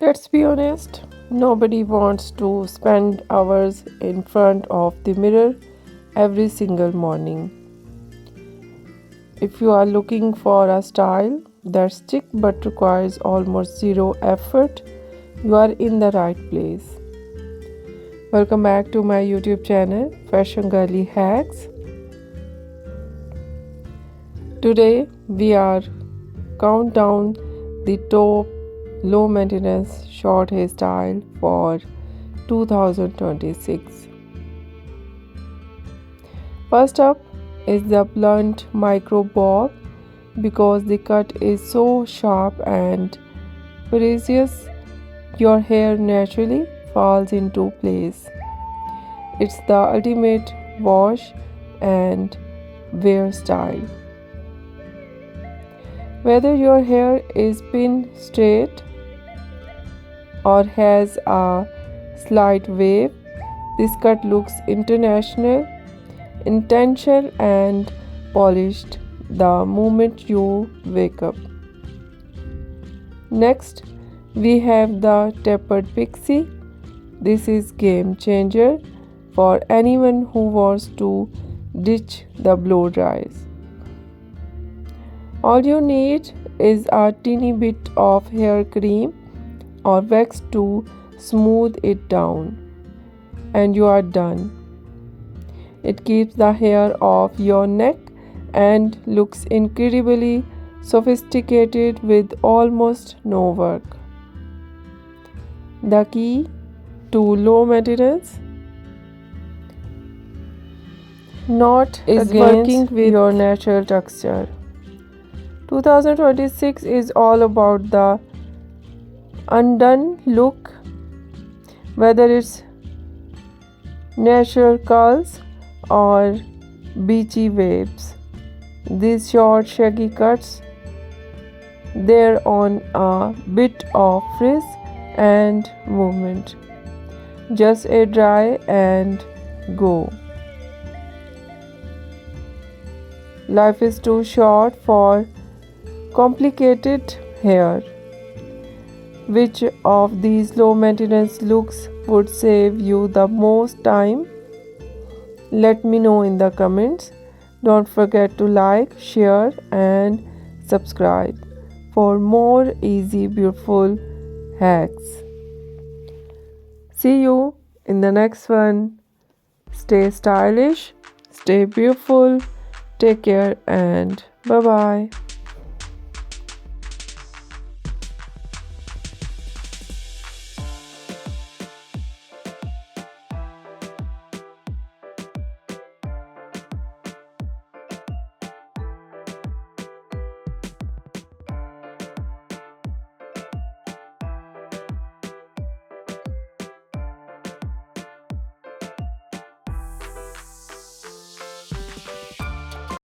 Let's be honest, nobody wants to spend hours in front of the mirror every single morning. If you are looking for a style that's chic but requires almost zero effort, you are in the right place. Welcome back to my YouTube channel, Fashion Girly Hacks. Today we are count down the top low maintenance short hairstyle for 2026. First up is the blunt micro bob because the cut is so sharp and precise, your hair naturally falls into place. It's the ultimate wash and wear style. Whether your hair is pinned straight or has a slight wave, this cut looks international, intentional and polished the moment you wake up. Next, we have the tapered pixie. This is game changer for anyone who wants to ditch the blow dries. All you need is a teeny bit of hair cream or wax to smooth it down, and you are done. It keeps the hair off your neck and looks incredibly sophisticated with almost no work. The key to low maintenance not is working with your natural texture. 2026 is all about the undone look, whether it's natural curls or beachy waves. These short shaggy cuts, they're on a bit of frizz and movement. Just a dry and go. Life is too short for complicated hair. Which of these low maintenance looks would save you the most time? Let me know in the comments. Don't forget to like, share and subscribe for more easy beautiful hacks. See you in the next one. Stay stylish, stay beautiful, take care and bye bye.